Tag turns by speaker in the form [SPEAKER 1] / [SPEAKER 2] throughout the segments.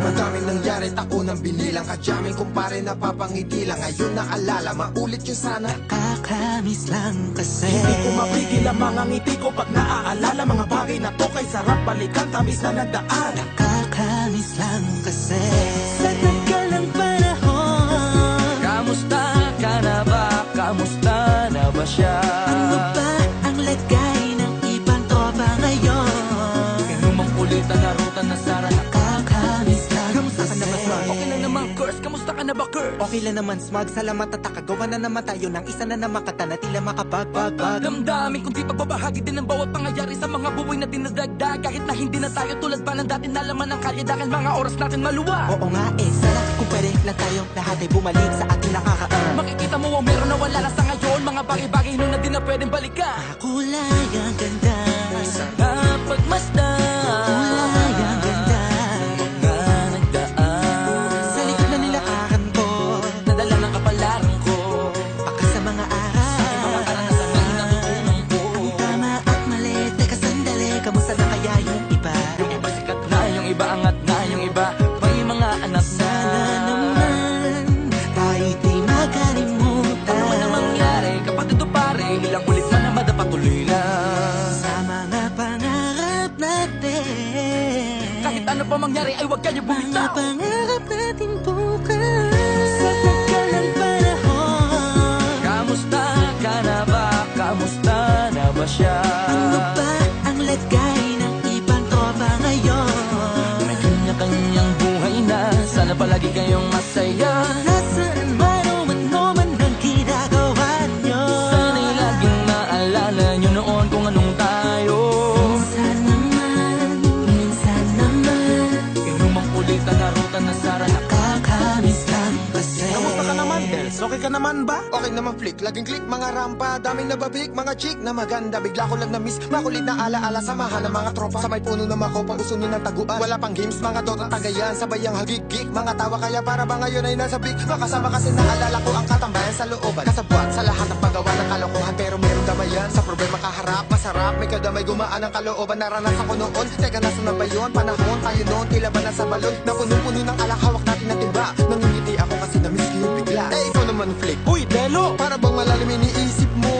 [SPEAKER 1] Madaming nangyari, taunang binilang kadyaming kumpare napapangiti lang. Ngayon naalala, maulit yun sana.
[SPEAKER 2] Nakakamiss lang kasi
[SPEAKER 3] Hindi ko mapigil ang mga ngiti ko pag naaalala. Mga bagay na to kay sarap balikan, tamis na nagdaan.
[SPEAKER 2] Nakakamiss lang kasi sa tagal ng panahon.
[SPEAKER 4] Kamusta ka na ba? Kamusta na ba siya?
[SPEAKER 2] Ano ba ang lagay ng ibang tropa ngayon?
[SPEAKER 4] Inumang kulit ang narutan na sara.
[SPEAKER 2] Nakakamiss lang
[SPEAKER 3] Kamusta ka na ba,
[SPEAKER 2] kasi
[SPEAKER 3] Smug?
[SPEAKER 4] Okay lang naman, Curse. Kamusta ka na ba, Curse?
[SPEAKER 3] Okay lang naman, Smug. Salamat at takagawa na naman tayo ng isa na naman kata na tila makabagbag.
[SPEAKER 4] Damdamin kundi pagbabahagi din ng bawat pangyayari sa mga buhay na dinadagdag. Kahit na hindi na tayo tulad pa ng dati na laman ng kalye dahil mga oras natin maluwag.
[SPEAKER 3] Oo nga sana kung pwede lang tayong lahat ay bumalik sa ating nakakaan.
[SPEAKER 4] Makikita mo ang meron na wala na sa ngayon. Mga bagay-bagay nun na di na pwedeng balikan.
[SPEAKER 2] kulay ang ganda.
[SPEAKER 4] Sana pagmasdan
[SPEAKER 2] Kulay ang ganda.
[SPEAKER 4] mga nagdaan.
[SPEAKER 3] Sa likod na nilakaran ko,
[SPEAKER 4] Nadala ng kapalaran ko.
[SPEAKER 3] baka sa mga aral.
[SPEAKER 4] Mga karanasan na inakukunan ko.
[SPEAKER 2] Tama at mali, teka sandali.
[SPEAKER 3] Kamusta na kaya yung iba?
[SPEAKER 4] Yung iba sikat na, yung iba angat na, yung iba may mga anak na.
[SPEAKER 2] Sana naman tayo'y di makalimutan.
[SPEAKER 4] Ano man ang mangyari, kapag ito pare, ilang ulit man na madapatuloy lang.
[SPEAKER 2] Sa mga pangarap natin.
[SPEAKER 4] Kahit ano pa mangyari, ay huwag kayo
[SPEAKER 2] Mga
[SPEAKER 4] bumitaw.
[SPEAKER 2] pangarap natin bukas. Sa tagal ng panahon.
[SPEAKER 4] Kamusta ka na ba? Kamusta na ba siya?
[SPEAKER 2] Ano ba ang lagay ng ibang tropa ngayon?
[SPEAKER 4] May kanya-kanyang buhay na, sana palagi kayong masaya.
[SPEAKER 2] Nasaan man o ano man ang ginagawa nyo?
[SPEAKER 4] Sana'y laging maalala nyo noon kung anong tayo.
[SPEAKER 2] Minsan naman
[SPEAKER 4] Inumang ulit ang narutan na sara.
[SPEAKER 2] nakakamiss lang kasi.
[SPEAKER 3] Kamusta ka naman, Dels? Okay ka naman ba?
[SPEAKER 1] Okay naman flick, laging click, mga rampa, daming nababik, mga chick na maganda. Bigla ko lang na-miss, makulit na alaala, samahan ng mga tropa. Sa may puno na makopa, uso nun ng taguan. Wala pang games, mga dota tagayan, sabay ang hagigik. Mga tawa kaya para ba ngayon ay nasa big. Makasama kasi naalala ko ang katambayan sa looban. Kasabwat sa lahat ng paggawa ng kalokohan, pero meron damayan. Sa problema kaharap, masarap, may kadamay gumaan ang kalooban. Naranasan ko noon, teka nasa na ba yun? Panahon tayo noon, tila ba nasa balon? Na puno-puno ng alak, hawak natin na timba. Nangingiti ako kasi na-miss ko yung bigla. Eh, ikaw naman flick.
[SPEAKER 3] Uy, Delo!
[SPEAKER 1] Para bang malalim iniisip mo?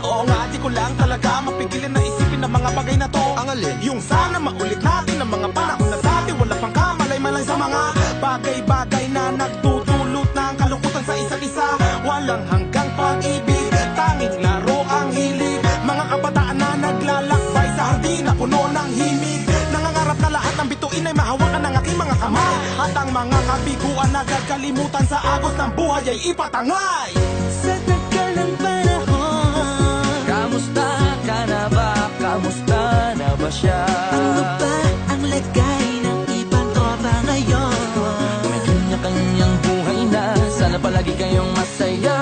[SPEAKER 3] Oo nga, di ko lang talaga mapigilan na isipin ng mga bagay na to.
[SPEAKER 1] Ang alin?
[SPEAKER 3] Yung sana maulit natin ng mga panahon na dati. Wala pang kamalay-malay sa mga bagay-bagay na nagdudulot ng kalungkutan sa isa't isa. Walang hanggang pag-ibig, tanging laro ang hilig. Mga kabataan na naglalakbay sa hardin na puno ng himig. Nangangarap na lahat ng bituin ay mahawakan ng aking mga kamay. At ang mga kabiguan na gagalimutan sa agos ng buhay ay ipatangay.
[SPEAKER 2] Sa tagal ng panahon.
[SPEAKER 4] Kamusta ka na ba? Kamusta na ba siya?
[SPEAKER 2] Ano ba ang lagay ng ibang tropa ngayon?
[SPEAKER 4] May kanya-kanyang buhay na, sana palagi kayong masaya.